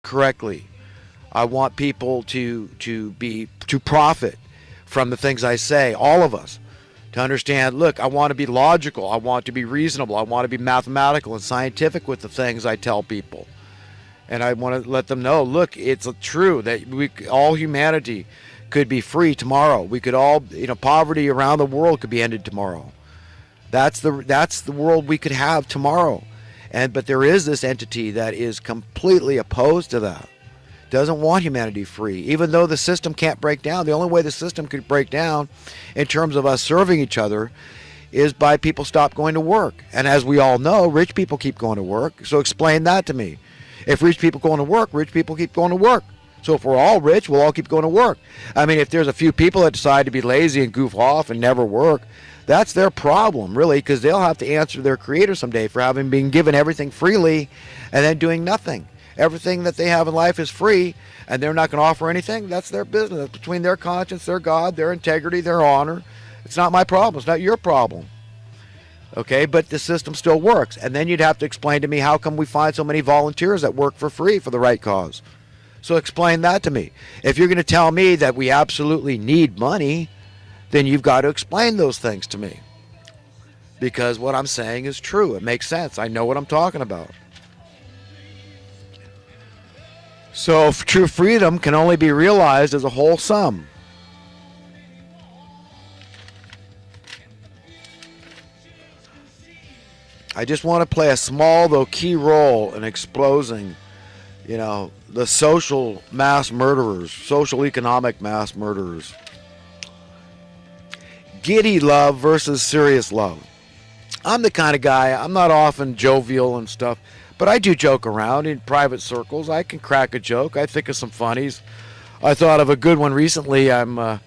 correctly. I want people to profit from the things I say, all of us. To understand, look, I want to be logical, I want to be reasonable, I want to be mathematical and scientific with the things I tell people. And I want to let them know, look, it's true that all humanity could be free tomorrow. We could all, poverty around the world could be ended tomorrow. That's the world we could have tomorrow. But there is this entity that is completely opposed to that. Doesn't want humanity free, even though the system can't break down. The only way the system could break down in terms of us serving each other is by people stop going to work. And as we all know, rich people keep going to work. So explain that to me. If rich people going to work, rich people keep going to work. So if we're all rich, we'll all keep going to work. I mean, if there's a few people that decide to be lazy and goof off and never work, that's their problem, really, because they'll have to answer their creator someday for having been given everything freely and then doing nothing. Everything that they have in life is free, and they're not going to offer anything. That's their business. That's between their conscience, their God, their integrity, their honor. It's not my problem. It's not your problem. Okay, but the system still works. And then you'd have to explain to me, how come we find so many volunteers that work for free for the right cause? So explain that to me. If you're going to tell me that we absolutely need money, then you've got to explain those things to me. Because what I'm saying is true. It makes sense. I know what I'm talking about. So true freedom can only be realized as a whole sum. I just want to play a small, though key role in exposing, the social mass murderers, social economic mass murderers. Giddy love versus serious love. I'm the kind of guy, I'm not often jovial and stuff, but I do joke around in private circles. I can crack a joke. I think of some funnies. I thought of a good one recently. I'm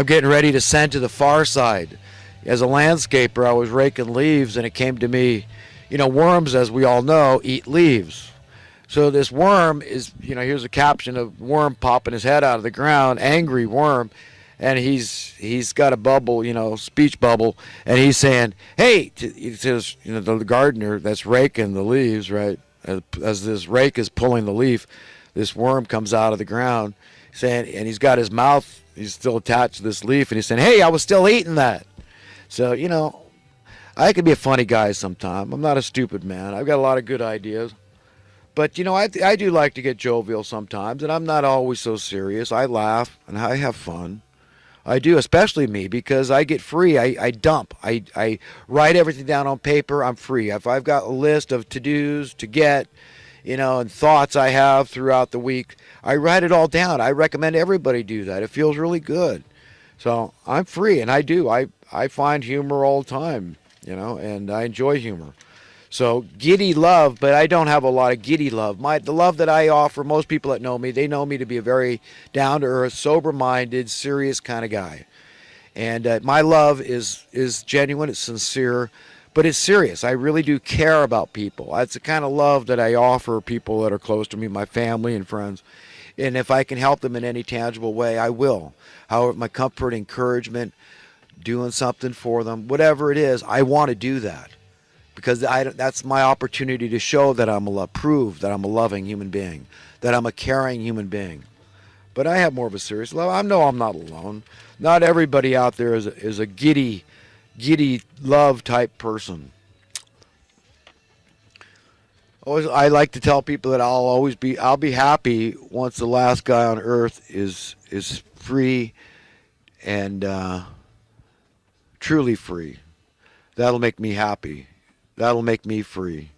getting ready to send to the far side. As a landscaper, I was raking leaves, and it came to me, worms, as we all know, eat leaves. So this worm is, here's a caption of worm popping his head out of the ground, angry worm, and he's got a bubble, speech bubble, and he's saying, hey, he says, the gardener that's raking the leaves, right, as this rake is pulling the leaf, this worm comes out of the ground, saying, and he's got his mouth, he's still attached to this leaf, and he's saying, hey, I was still eating that. So, I could be a funny guy sometime. I'm not a stupid man. I've got a lot of good ideas. But, I do like to get jovial sometimes, and I'm not always so serious. I laugh, and I have fun. I do, especially me, because I get free. I dump. I write everything down on paper. I'm free. If I've got a list of to-dos to get, and thoughts I have throughout the week, I write it all down. I recommend everybody do that. It feels really good. So I'm free, and I do. I find humor all the time, and I enjoy humor. So giddy love, but I don't have a lot of giddy love. The love that I offer, most people that know me, they know me to be a very down-to-earth, sober-minded, serious kind of guy. And my love is genuine, it's sincere, but it's serious. I really do care about people. That's the kind of love that I offer people that are close to me, my family and friends. And if I can help them in any tangible way, I will. However, my comfort, encouragement, doing something for them, whatever it is, I want to do that. Because that's my opportunity to show that prove that I'm a loving human being, that I'm a caring human being. But I have more of a serious love. I know I'm not alone. Not everybody out there is a giddy love type person. I like to tell people that I'll be happy once the last guy on earth is free and truly free. That'll make me happy. That'll make me free.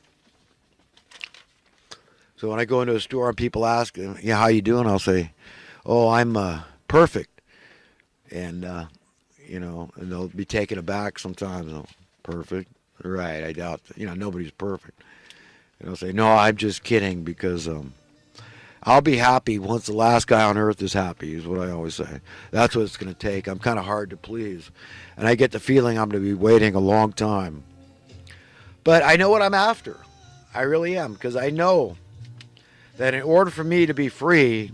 So when I go into a store and people ask, how you doing? I'll say, oh, I'm perfect. And, and they'll be taken aback sometimes. Oh, perfect? Right, I doubt that. Nobody's perfect. And I'll say, no, I'm just kidding, because I'll be happy once the last guy on earth is happy, is what I always say. That's what it's going to take. I'm kind of hard to please. And I get the feeling I'm going to be waiting a long time. But I know what I'm after. I really am, because I know that in order for me to be free,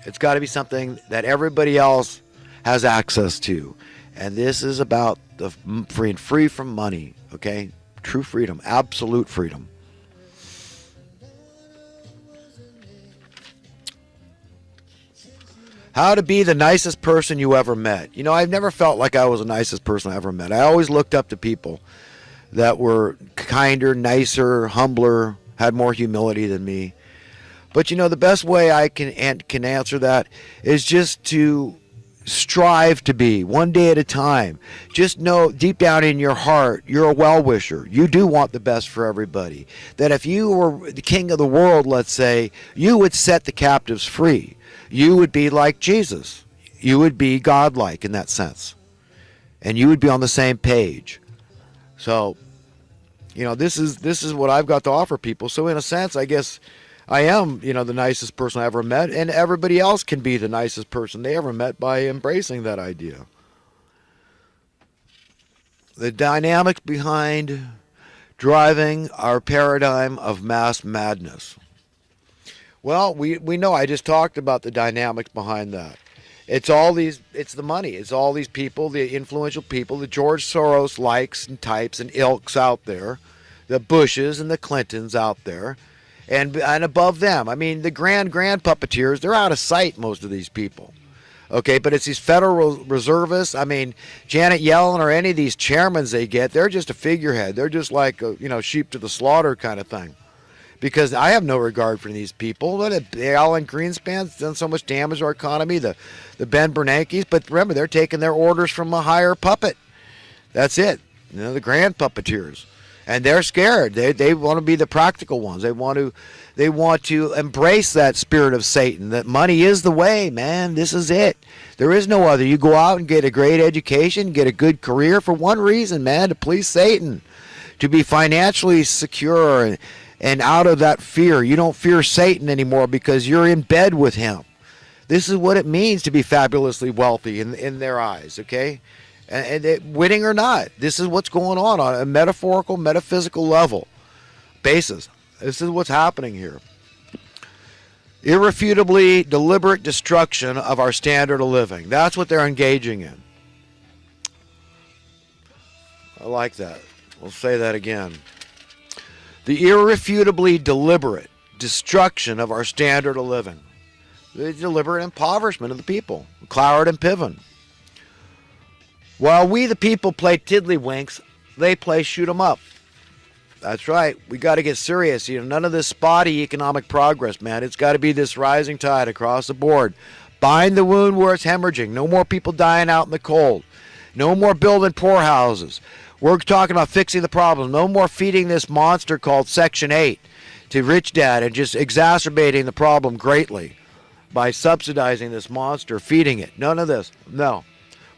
it's got to be something that everybody else has access to. And this is about the free from money, okay? True freedom, absolute freedom. How to be the nicest person you ever met. You know, I've never felt like I was the nicest person I ever met. I always looked up to people that were kinder, nicer, humbler, had more humility than me. But you know, the best way I can answer that is just to strive to be one day at a time. Just know deep down in your heart, you're a well-wisher. You do want the best for everybody. That if you were the king of the world, let's say, you would set the captives free. You would be like Jesus. You would be godlike in that sense. And you would be on the same page. So, you know, this is what I've got to offer people. So in a sense, I guess I am, you know, the nicest person I ever met, and everybody else can be the nicest person they ever met by embracing that idea. The dynamics behind driving our paradigm of mass madness. Well, we know, I just talked about the dynamics behind that. It's the money. It's all these people, the influential people, the George Soros likes and types and ilks out there, the Bushes and the Clintons out there, and above them. I mean, the grand puppeteers, they're out of sight, most of these people. Okay, but it's these Federal Reservists. I mean, Janet Yellen or any of these chairmen they get, they're just a figurehead. They're just like, sheep to the slaughter kind of thing. Because I have no regard for these people. The Alan Greenspan's done so much damage to our economy, the Ben Bernanke's, but remember, they're taking their orders from a higher puppet. That's it. You know, the grand puppeteers. And they're scared. They want to be the practical ones. They want to embrace that spirit of Satan, that money is the way, man. This is it. There is no other. You go out and get a great education, get a good career for one reason, man, to please Satan, to be financially secure and out of that fear. You don't fear Satan anymore because you're in bed with him. This is what it means to be fabulously wealthy in their eyes, okay? And winning or not, this is what's going on a metaphorical, metaphysical level basis. This is what's happening here. Irrefutably deliberate destruction of our standard of living. That's what they're engaging in. I like that. We'll say that again. The irrefutably deliberate destruction of our standard of living. The deliberate impoverishment of the people. Cloward and Piven. While we the people play tiddlywinks, they play shoot 'em up. That's right. We got to get serious. You know, none of this spotty economic progress, man. It's got to be this rising tide across the board. Bind the wound where it's hemorrhaging. No more people dying out in the cold. No more building poorhouses. We're talking about fixing the problem. No more feeding this monster called Section 8 to rich dad and just exacerbating the problem greatly by subsidizing this monster, feeding it. None of this. No.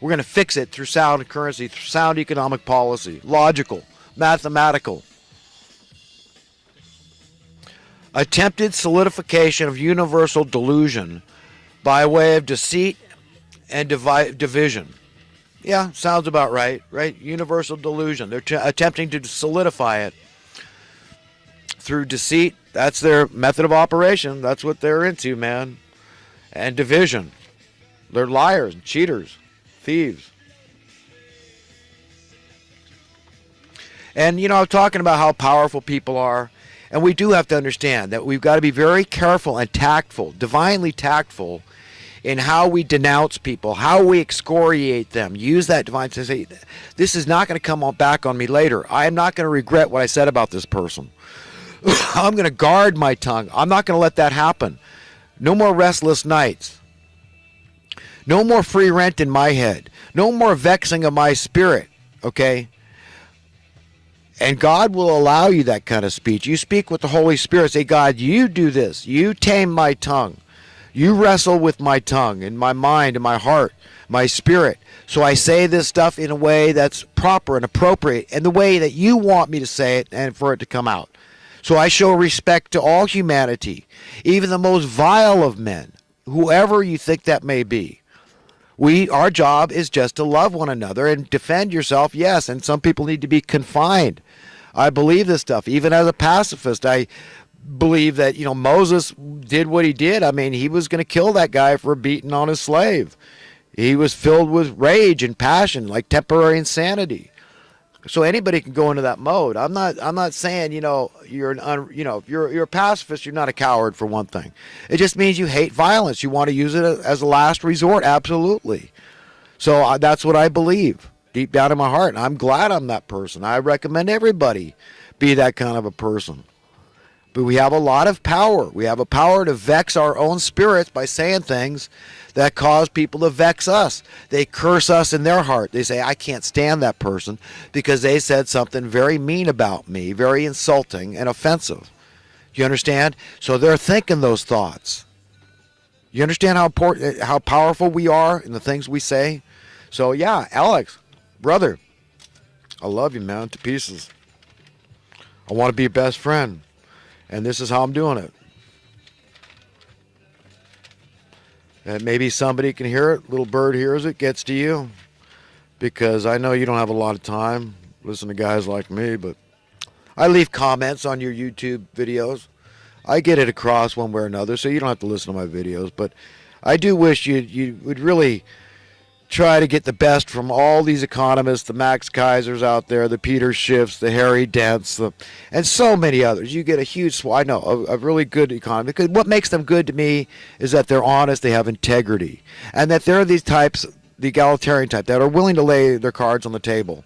We're going to fix it through sound currency, through sound economic policy, logical, mathematical. Attempted solidification of universal delusion by way of deceit and division. Yeah, sounds about right, right? Universal delusion. They're attempting to solidify it through deceit. That's their method of operation. That's what they're into, man. And division. They're liars, cheaters, thieves. And, you know, I'm talking about how powerful people are. And we do have to understand that we've got to be very careful and tactful, divinely tactful, in how we denounce people, how we excoriate them. Use that divine to say, this is not going to come back on me later. I am not going to regret what I said about this person. I'm going to guard my tongue. I'm not going to let that happen. No more restless nights. No more free rent in my head. No more vexing of my spirit, okay? And God will allow you that kind of speech. You speak with the Holy Spirit. Say, God, you do this. You tame my tongue. You wrestle with my tongue and my mind and my heart, my spirit. So I say this stuff in a way that's proper and appropriate and the way that you want me to say it and for it to come out. So I show respect to all humanity, even the most vile of men, whoever you think that may be. Our job is just to love one another and defend yourself, yes, and some people need to be confined. I believe this stuff. Even as a pacifist, I believe that, you know, Moses did what he did. I mean, he was going to kill that guy for beating on his slave. He was filled with rage and passion, like temporary insanity. So anybody can go into that mode. I'm not saying, you're if you're a pacifist, you're not a coward for one thing. It just means you hate violence. You want to use it as a last resort. Absolutely. So that's what I believe deep down in my heart. And I'm glad I'm that person. I recommend everybody be that kind of a person. But we have a lot of power. We have a power to vex our own spirits by saying things that cause people to vex us. They curse us in their heart. They say, I can't stand that person because they said something very mean about me, very insulting and offensive. You understand? So they're thinking those thoughts. You understand how important, how powerful we are in the things we say? So yeah, Alex, brother, I love you, man, to pieces. I want to be your best friend. And this is how I'm doing it. And maybe somebody can hear it. Little bird hears it, gets to you. Because I know you don't have a lot of time. Listen to guys like me, but I leave comments on your YouTube videos. I get it across one way or another, so you don't have to listen to my videos. But I do wish you would really try to get the best from all these economists, the Max Kaisers out there, the Peter Schiffs, the Harry Dents, and so many others. You get a huge, I know, a really good economy. Because what makes them good to me is that they're honest, they have integrity, and that they're these types, the egalitarian type, that are willing to lay their cards on the table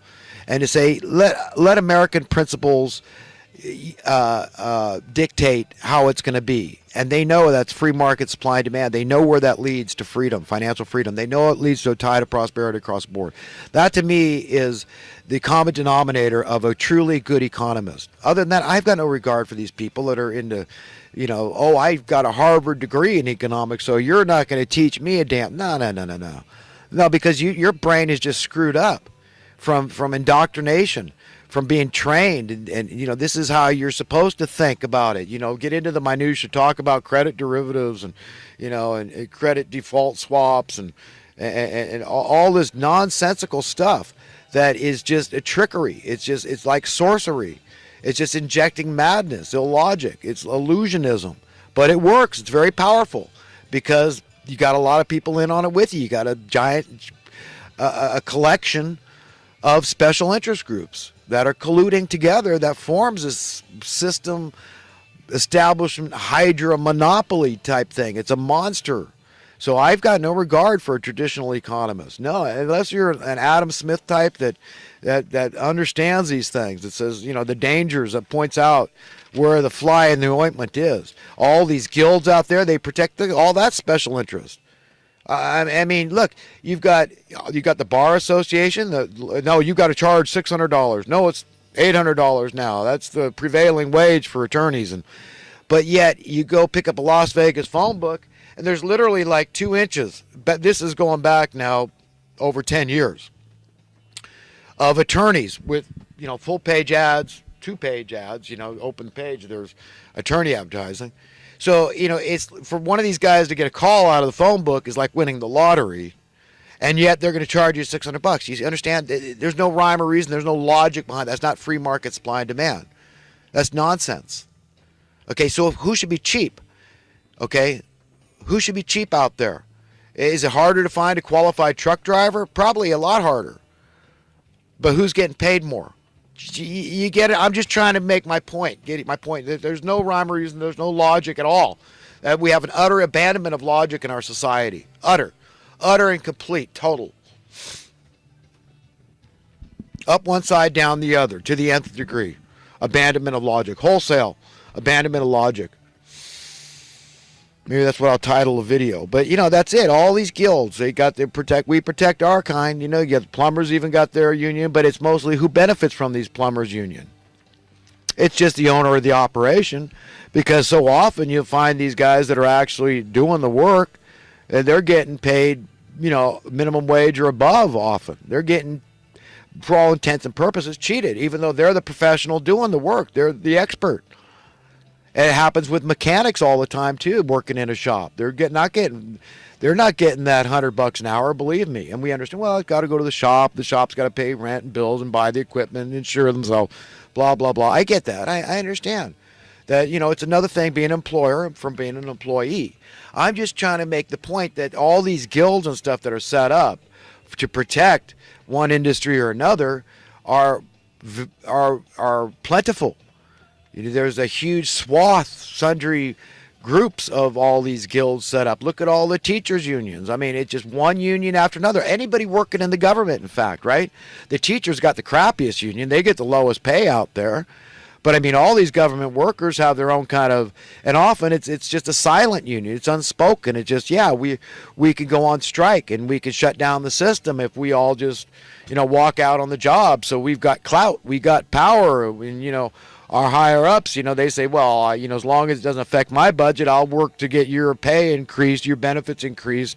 and to say, let American principles dictate how it's going to be. And they know that's free market supply and demand. They know where that leads to freedom, financial freedom. They know it leads to a tide of prosperity across the board. That, to me, is the common denominator of a truly good economist. Other than that, I've got no regard for these people that are into, I've got a Harvard degree in economics, so you're not going to teach me a damn. No. No, because your brain is just screwed up from indoctrination, from being trained, and this is how you're supposed to think about it. Get into the minutia, talk about credit derivatives and and credit default swaps and all this nonsensical stuff that is just a trickery. It's like sorcery. It's just injecting madness, illogic. It's illusionism, but it works. It's very powerful because you got a lot of people in on it with you. You got a giant a collection of special interest groups that are colluding together that forms this system establishment hydra monopoly type thing. It's a monster. So I've got no regard for a traditional economist. No, unless you're an Adam Smith type that understands these things. That says, the dangers, that points out where the fly in the ointment is. All these guilds out there, they protect all that special interest. I mean, look, you got the bar association. No, you got to charge $600. No, it's $800 now. That's the prevailing wage for attorneys. But yet you go pick up a Las Vegas phone book, and there's literally like 2 inches. But this is going back now over 10 years of attorneys with full page ads, 2-page ads. Open page. There's attorney advertising. So, it's for one of these guys to get a call out of the phone book is like winning the lottery, and yet they're going to charge you $600. You understand? There's no rhyme or reason. There's no logic behind that. That's not free market supply and demand. That's nonsense. Okay, so who should be cheap? Okay, who should be cheap out there? Is it harder to find a qualified truck driver? Probably a lot harder. But who's getting paid more? You get it? I'm just trying to make my point. Get my point? There's no rhyme or reason. There's no logic at all. We have an utter abandonment of logic in our society. Utter and complete, total. Up one side, down the other, to the nth degree. Abandonment of logic. Wholesale abandonment of logic. Maybe that's what I'll title a video. But, that's it. All these guilds, we protect our kind. You get plumbers even got their union, but it's mostly who benefits from these plumbers' union. It's just the owner of the operation, because so often you'll find these guys that are actually doing the work, and they're getting paid, minimum wage or above often. They're getting, for all intents and purposes, cheated, even though they're the professional doing the work. They're the expert. And it happens with mechanics all the time too, working in a shop. They're not getting that $100 an hour, believe me. And we understand, well, it's got to go to the shop. The shop's got to pay rent and bills and buy the equipment and insure themselves, blah, blah, blah. I get that. I understand that, it's another thing being an employer from being an employee. I'm just trying to make the point that all these guilds and stuff that are set up to protect one industry or another are are plentiful. There's a huge swath, sundry groups of all these guilds set up. Look at all the teachers' unions. I mean, it's just one union after another. Anybody working in the government, in fact, right? The teachers got the crappiest union. They get the lowest pay out there. But I mean, all these government workers have their own kind of, and often it's just a silent union. It's unspoken. It's just, yeah, we could go on strike and we could shut down the system if we all just, walk out on the job. So we've got clout, we got power, and our higher ups, they say, well, as long as it doesn't affect my budget, I'll work to get your pay increased, your benefits increased,